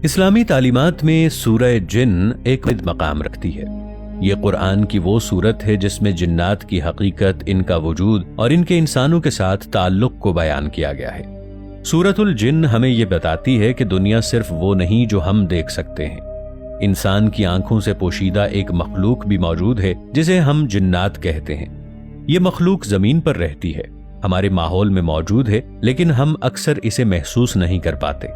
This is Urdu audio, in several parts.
اسلامی تعلیمات میں سورہ جن ایک مقام رکھتی ہے۔ یہ قرآن کی وہ سورت ہے جس میں جنات کی حقیقت، ان کا وجود اور ان کے انسانوں کے ساتھ تعلق کو بیان کیا گیا ہے۔ سورۃ الجن ہمیں یہ بتاتی ہے کہ دنیا صرف وہ نہیں جو ہم دیکھ سکتے ہیں۔ انسان کی آنکھوں سے پوشیدہ ایک مخلوق بھی موجود ہے جسے ہم جنات کہتے ہیں۔ یہ مخلوق زمین پر رہتی ہے، ہمارے ماحول میں موجود ہے، لیکن ہم اکثر اسے محسوس نہیں کر پاتے۔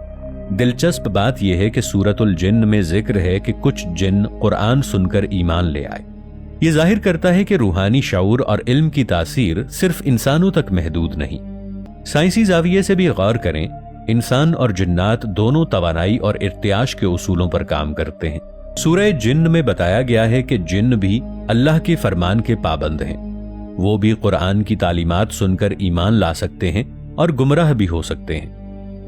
دلچسپ بات یہ ہے کہ سورۃ الجن میں ذکر ہے کہ کچھ جن قرآن سن کر ایمان لے آئے۔ یہ ظاہر کرتا ہے کہ روحانی شعور اور علم کی تاثیر صرف انسانوں تک محدود نہیں۔ سائنسی زاویے سے بھی غور کریں، انسان اور جنات دونوں توانائی اور ارتعاش کے اصولوں پر کام کرتے ہیں۔ سورہ جن میں بتایا گیا ہے کہ جن بھی اللہ کے فرمان کے پابند ہیں۔ وہ بھی قرآن کی تعلیمات سن کر ایمان لا سکتے ہیں اور گمراہ بھی ہو سکتے ہیں۔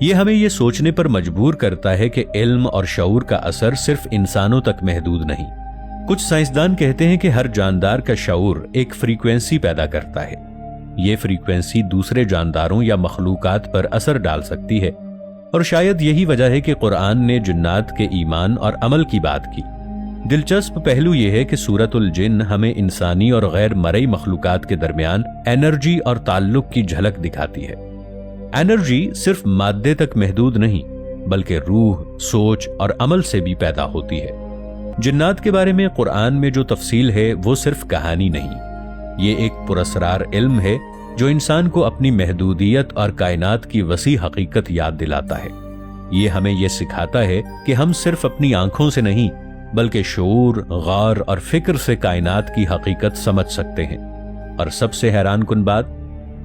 یہ ہمیں یہ سوچنے پر مجبور کرتا ہے کہ علم اور شعور کا اثر صرف انسانوں تک محدود نہیں۔ کچھ سائنسدان کہتے ہیں کہ ہر جاندار کا شعور ایک فریکوینسی پیدا کرتا ہے۔ یہ فریکوینسی دوسرے جانداروں یا مخلوقات پر اثر ڈال سکتی ہے، اور شاید یہی وجہ ہے کہ قرآن نے جنات کے ایمان اور عمل کی بات کی۔ دلچسپ پہلو یہ ہے کہ سورۃ الجن ہمیں انسانی اور غیر مرئی مخلوقات کے درمیان انرجی اور تعلق کی جھلک دکھاتی ہے۔ انرجی صرف مادے تک محدود نہیں، بلکہ روح، سوچ اور عمل سے بھی پیدا ہوتی ہے۔ جنات کے بارے میں قرآن میں جو تفصیل ہے وہ صرف کہانی نہیں، یہ ایک پراسرار علم ہے جو انسان کو اپنی محدودیت اور کائنات کی وسیع حقیقت یاد دلاتا ہے۔ یہ ہمیں یہ سکھاتا ہے کہ ہم صرف اپنی آنکھوں سے نہیں، بلکہ شعور، غور اور فکر سے کائنات کی حقیقت سمجھ سکتے ہیں۔ اور سب سے حیران کن بات،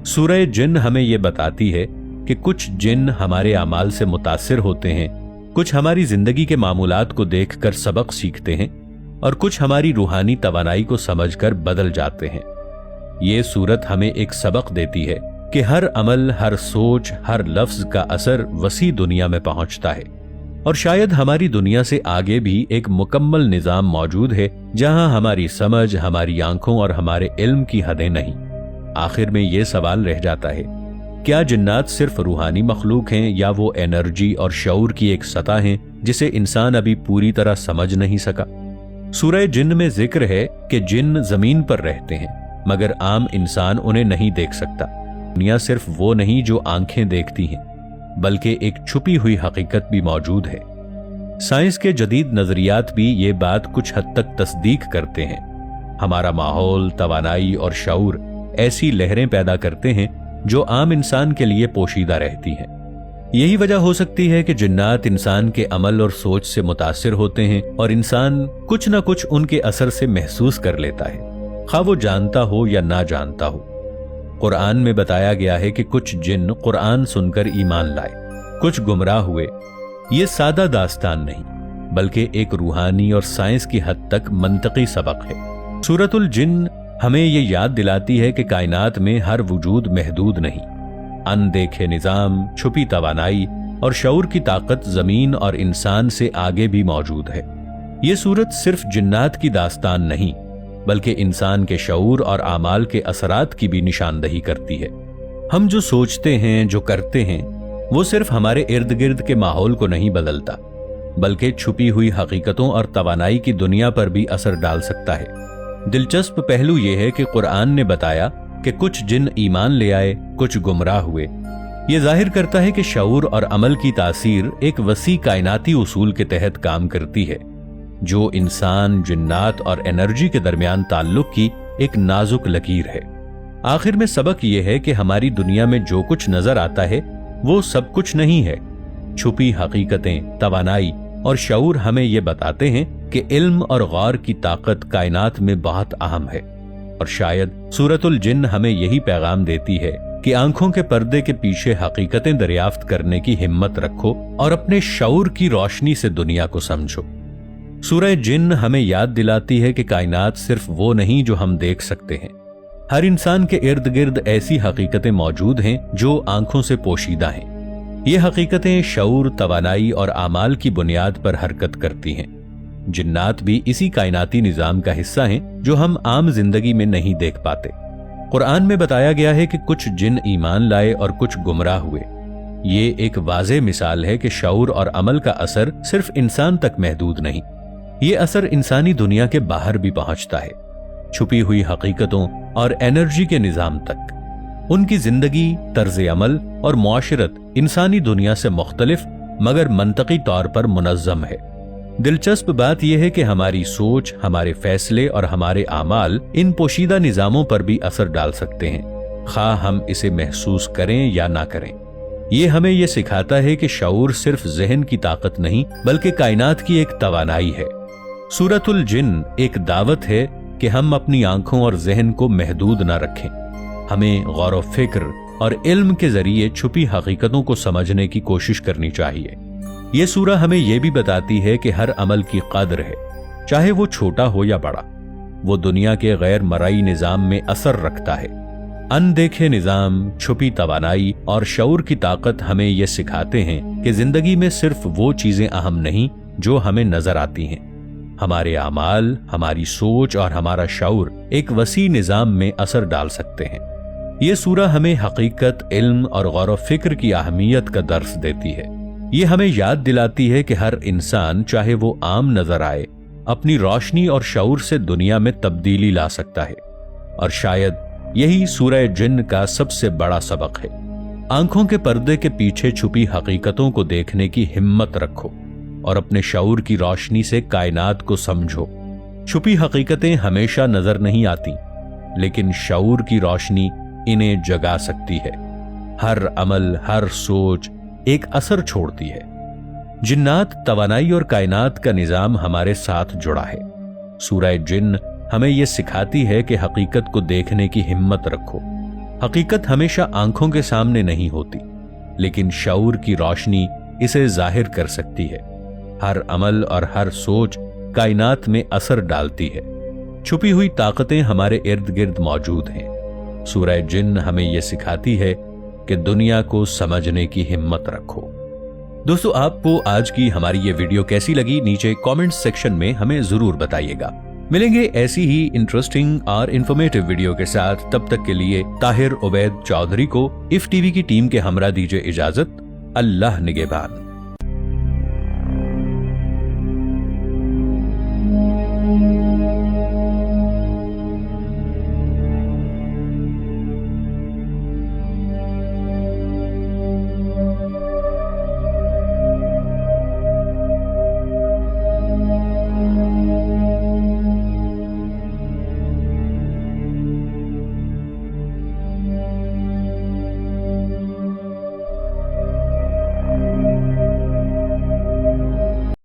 سورہ جن ہمیں یہ بتاتی ہے کہ کچھ جن ہمارے اعمال سے متاثر ہوتے ہیں، کچھ ہماری زندگی کے معمولات کو دیکھ کر سبق سیکھتے ہیں، اور کچھ ہماری روحانی توانائی کو سمجھ کر بدل جاتے ہیں۔ یہ سورت ہمیں ایک سبق دیتی ہے کہ ہر عمل، ہر سوچ، ہر لفظ کا اثر وسیع دنیا میں پہنچتا ہے، اور شاید ہماری دنیا سے آگے بھی ایک مکمل نظام موجود ہے جہاں ہماری سمجھ، ہماری آنکھوں اور ہمارے علم کی حدیں نہیں۔ آخر میں یہ سوال رہ جاتا ہے، کیا جنات صرف روحانی مخلوق ہیں، یا وہ انرجی اور شعور کی ایک سطح ہیں جسے انسان ابھی پوری طرح سمجھ نہیں سکا؟ سورہ جن میں ذکر ہے کہ جن زمین پر رہتے ہیں، مگر عام انسان انہیں نہیں دیکھ سکتا۔ دنیا صرف وہ نہیں جو آنکھیں دیکھتی ہیں، بلکہ ایک چھپی ہوئی حقیقت بھی موجود ہے۔ سائنس کے جدید نظریات بھی یہ بات کچھ حد تک تصدیق کرتے ہیں۔ ہمارا ماحول، توانائی اور شعور ایسی لہریں پیدا کرتے ہیں جو عام انسان کے لیے پوشیدہ رہتی ہیں۔ یہی وجہ ہو سکتی ہے کہ جنات انسان کے عمل اور سوچ سے متاثر ہوتے ہیں، اور انسان کچھ نہ کچھ ان کے اثر سے محسوس کر لیتا ہے، خواہ وہ جانتا ہو یا نہ جانتا ہو۔ قرآن میں بتایا گیا ہے کہ کچھ جن قرآن سن کر ایمان لائے، کچھ گمراہ ہوئے۔ یہ سادہ داستان نہیں، بلکہ ایک روحانی اور سائنس کی حد تک منطقی سبق ہے۔ سورۃ الجن ہمیں یہ یاد دلاتی ہے کہ کائنات میں ہر وجود محدود نہیں۔ اندیکھے نظام، چھپی توانائی اور شعور کی طاقت زمین اور انسان سے آگے بھی موجود ہے۔ یہ سورت صرف جنات کی داستان نہیں، بلکہ انسان کے شعور اور اعمال کے اثرات کی بھی نشاندہی کرتی ہے۔ ہم جو سوچتے ہیں، جو کرتے ہیں، وہ صرف ہمارے ارد گرد کے ماحول کو نہیں بدلتا، بلکہ چھپی ہوئی حقیقتوں اور توانائی کی دنیا پر بھی اثر ڈال سکتا ہے۔ دلچسپ پہلو یہ ہے کہ قرآن نے بتایا کہ کچھ جن ایمان لے آئے، کچھ گمراہ ہوئے۔ یہ ظاہر کرتا ہے کہ شعور اور عمل کی تاثیر ایک وسیع کائناتی اصول کے تحت کام کرتی ہے، جو انسان، جنات اور انرجی کے درمیان تعلق کی ایک نازک لکیر ہے۔ آخر میں سبق یہ ہے کہ ہماری دنیا میں جو کچھ نظر آتا ہے وہ سب کچھ نہیں ہے۔ چھپی حقیقتیں، توانائی اور شعور ہمیں یہ بتاتے ہیں کہ علم اور غور کی طاقت کائنات میں بہت اہم ہے، اور شاید سورۃ الجن ہمیں یہی پیغام دیتی ہے کہ آنکھوں کے پردے کے پیچھے حقیقتیں دریافت کرنے کی ہمت رکھو اور اپنے شعور کی روشنی سے دنیا کو سمجھو۔ سورہ جن ہمیں یاد دلاتی ہے کہ کائنات صرف وہ نہیں جو ہم دیکھ سکتے ہیں۔ ہر انسان کے ارد گرد ایسی حقیقتیں موجود ہیں جو آنکھوں سے پوشیدہ ہیں۔ یہ حقیقتیں شعور، توانائی اور اعمال کی بنیاد پر حرکت کرتی ہیں۔ جنات بھی اسی کائناتی نظام کا حصہ ہیں جو ہم عام زندگی میں نہیں دیکھ پاتے۔ قرآن میں بتایا گیا ہے کہ کچھ جن ایمان لائے اور کچھ گمراہ ہوئے۔ یہ ایک واضح مثال ہے کہ شعور اور عمل کا اثر صرف انسان تک محدود نہیں، یہ اثر انسانی دنیا کے باہر بھی پہنچتا ہے، چھپی ہوئی حقیقتوں اور انرجی کے نظام تک۔ ان کی زندگی، طرز عمل اور معاشرت انسانی دنیا سے مختلف مگر منطقی طور پر منظم ہے۔ دلچسپ بات یہ ہے کہ ہماری سوچ، ہمارے فیصلے اور ہمارے اعمال ان پوشیدہ نظاموں پر بھی اثر ڈال سکتے ہیں، خواہ ہم اسے محسوس کریں یا نہ کریں۔ یہ ہمیں یہ سکھاتا ہے کہ شعور صرف ذہن کی طاقت نہیں بلکہ کائنات کی ایک توانائی ہے۔ سورۃ الجن ایک دعوت ہے کہ ہم اپنی آنکھوں اور ذہن کو محدود نہ رکھیں، ہمیں غور و فکر اور علم کے ذریعے چھپی حقیقتوں کو سمجھنے کی کوشش کرنی چاہیے۔ یہ سورہ ہمیں یہ بھی بتاتی ہے کہ ہر عمل کی قدر ہے، چاہے وہ چھوٹا ہو یا بڑا، وہ دنیا کے غیر مرئی نظام میں اثر رکھتا ہے۔ اندیکھے نظام، چھپی توانائی اور شعور کی طاقت ہمیں یہ سکھاتے ہیں کہ زندگی میں صرف وہ چیزیں اہم نہیں جو ہمیں نظر آتی ہیں، ہمارے اعمال، ہماری سوچ اور ہمارا شعور ایک وسیع نظام میں اثر ڈال سکتے ہیں۔ یہ سورہ ہمیں حقیقت، علم اور غور و فکر کی اہمیت کا درس دیتی ہے۔ یہ ہمیں یاد دلاتی ہے کہ ہر انسان، چاہے وہ عام نظر آئے، اپنی روشنی اور شعور سے دنیا میں تبدیلی لا سکتا ہے، اور شاید یہی سورہ جن کا سب سے بڑا سبق ہے۔ آنکھوں کے پردے کے پیچھے چھپی حقیقتوں کو دیکھنے کی ہمت رکھو اور اپنے شعور کی روشنی سے کائنات کو سمجھو۔ چھپی حقیقتیں ہمیشہ نظر نہیں آتی، لیکن شعور کی روشنی انہیں جگا سکتی ہے۔ ہر عمل، ہر سوچ ایک اثر چھوڑتی ہے۔ جنات، توانائی اور کائنات کا نظام ہمارے ساتھ جڑا ہے۔ سورہ جن ہمیں یہ سکھاتی ہے کہ حقیقت کو دیکھنے کی ہمت رکھو۔ حقیقت ہمیشہ آنکھوں کے سامنے نہیں ہوتی، لیکن شعور کی روشنی اسے ظاہر کر سکتی ہے۔ ہر عمل اور ہر سوچ کائنات میں اثر ڈالتی ہے۔ چھپی ہوئی طاقتیں ہمارے ارد گرد موجود ہیں۔ سورہ جن ہمیں یہ سکھاتی ہے کہ دنیا کو سمجھنے کی ہمت رکھو۔ دوستو، آپ کو آج کی ہماری یہ ویڈیو کیسی لگی؟ نیچے کامنٹ سیکشن میں ہمیں ضرور بتائیے گا۔ ملیں گے ایسی ہی انٹرسٹنگ اور انفارمیٹیو ویڈیو کے ساتھ، تب تک کے لیے طاہر عبید چودھری کو IF TV کی ٹیم کے ہمراہ دیجیے اجازت۔ اللہ نگہبان۔